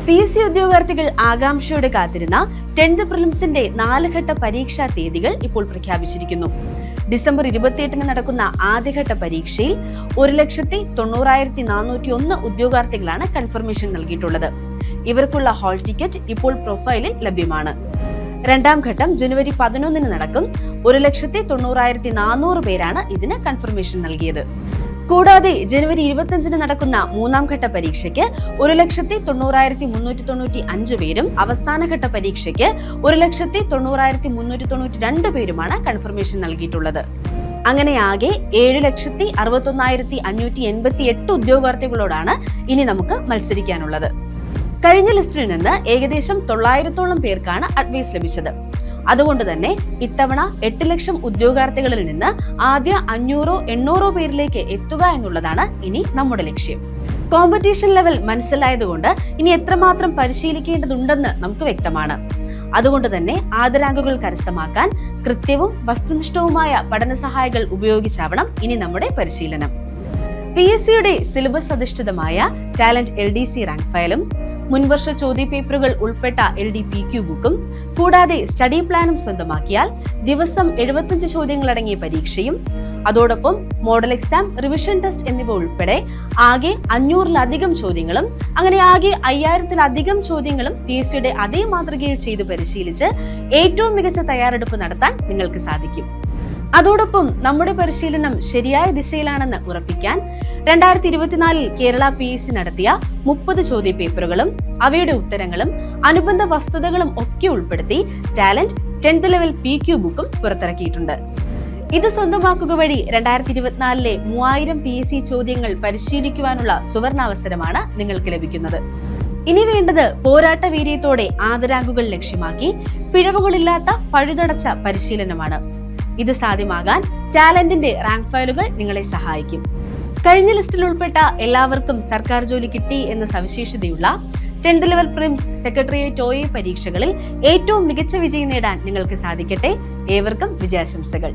PSC ഉദ്യോഗാർത്ഥികൾ ആകാംക്ഷയോടെ കാത്തിരുന്ന 10th പ്രിലിംസിന്റെ 4 ഘട്ട പരീക്ഷാ തീയതികൾ ഇപ്പോൾ പ്രഖ്യാപിച്ചിരിക്കുന്നു. ഡിസംബർ 28-ന് നടക്കുന്ന ആദ്യഘട്ട പരീക്ഷയിൽ 1,90,401 ഉദ്യോഗാർത്ഥികളാണ് കൺഫർമേഷൻ നൽകിയിട്ടുള്ളത്. ഇവർക്കുള്ള ഹാൾ ടിക്കറ്റ് ഇപ്പോൾ പ്രൊഫൈലിൽ ലഭ്യമാണ്. രണ്ടാം ഘട്ടം ജനുവരി 11-ന് നടക്കും. 1,90,400 പേരാണ് ഇതിന് കൺഫർമേഷൻ നൽകിയത്. കൂടാതെ ജനുവരി 25-ന് നടക്കുന്ന മൂന്നാം ഘട്ട പരീക്ഷയ്ക്ക് 1,90,395 പേരും അവസാനഘട്ട പരീക്ഷയ്ക്ക് 1,90,392 പേരുമാണ് കൺഫർമേഷൻ നൽകിയിട്ടുള്ളത്. അങ്ങനെ ആകെ 7,61,588 ഉദ്യോഗാർത്ഥികളോടാണ് ഇനി നമുക്ക് മത്സരിക്കാനുള്ളത്. കഴിഞ്ഞ ലിസ്റ്റിൽ നിന്ന് ഏകദേശം 900-ഓളം പേർക്കാണ് അഡ്വൈസ് ലഭിച്ചത്. അതുകൊണ്ട് തന്നെ ഇത്തവണ 8 ലക്ഷം ഉദ്യോഗാർത്ഥികളിൽ നിന്ന് ആദ്യ 500-800 പേരിലേക്ക് എത്തുക എന്നുള്ളതാണ് ഇനി നമ്മുടെ ലക്ഷ്യം. കോമ്പറ്റീഷൻ ലെവൽ മനസ്സിലായതുകൊണ്ട് ഇനി എത്രമാത്രം പരിശീലിക്കേണ്ടതുണ്ടെന്ന് നമുക്ക് വ്യക്തമാണ്. അതുകൊണ്ട് തന്നെ ആദ്യ റാങ്കുകൾ കരസ്ഥമാക്കാൻ കൃത്യവും വസ്തുനിഷ്ഠവുമായ പഠന സഹായികൾ ഉപയോഗിച്ചാവണം ഇനി നമ്മുടെ പരിശീലനം. PSCയുടെ സിലബസ് അധിഷ്ഠിതമായ ടാലന്റ് LDC റാങ്ക് ഫയലും മുൻവർഷ ചോദ്യപേപ്പറുകൾ ഉൾപ്പെട്ട LDPQ ബുക്കും കൂടാതെ സ്റ്റഡി പ്ലാനും സ്വന്തമാക്കിയാൽ ദിവസം 75 ചോദ്യങ്ങൾ അടങ്ങിയ പരീക്ഷയും അതോടൊപ്പം മോഡൽ എക്സാം, റിവിഷൻ ടെസ്റ്റ് എന്നിവ ഉൾപ്പെടെ ആകെ 500-ലധികം ചോദ്യങ്ങളും അങ്ങനെ ആകെ 5000-ലധികം ചോദ്യങ്ങളും PSCയുടെ അതേ മാതൃകയിൽ ചെയ്ത് പരിശീലിച്ച് ഏറ്റവും മികച്ച തയ്യാറെടുപ്പ് നടത്താൻ നിങ്ങൾക്ക് സാധിക്കും. അതോടൊപ്പം നമ്മുടെ പരിശീലനം ശരിയായ ദിശയിലാണെന്ന് ഉറപ്പിക്കാൻ 2024-ൽ കേരള PSC നടത്തിയ 30 ചോദ്യപേപ്പറുകളും അവയുടെ ഉത്തരങ്ങളും അനുബന്ധ വസ്തുതകളും ഒക്കെ ഉൾപ്പെടുത്തി ടാലന്റ് 10th ലെവൽ PQ ബുക്കും പുറത്തിറക്കിയിട്ടുണ്ട്. ഇത് സ്വന്തമാക്കുക വഴി 2024-ലെ 3000 PSC ചോദ്യങ്ങൾ പരിശീലിക്കുവാനുള്ള സുവർണാവസരമാണ് നിങ്ങൾക്ക് ലഭിക്കുന്നത്. ഇനി വേണ്ടത് പോരാട്ട വീര്യത്തോടെ ആദ്യ റാങ്കുകൾ ലക്ഷ്യമാക്കി പിഴവുകളില്ലാത്ത പഴുതടച്ച പരിശീലനമാണ്. ഇത് സാധ്യമാകാൻ ടാലന്റിന്റെ റാങ്ക് ഫയലുകൾ നിങ്ങളെ സഹായിക്കും. കഴിഞ്ഞ ലിസ്റ്റിൽ ഉൾപ്പെട്ട എല്ലാവർക്കും സർക്കാർ ജോലി കിട്ടി എന്ന സവിശേഷതയുള്ള 10th level prelims, secretariat OA പരീക്ഷകളിൽ ഏറ്റവും മികച്ച വിജയം നേടാൻ നിങ്ങൾക്ക് സാധിക്കട്ടെ. ഏവർക്കും വിജയാശംസകൾ.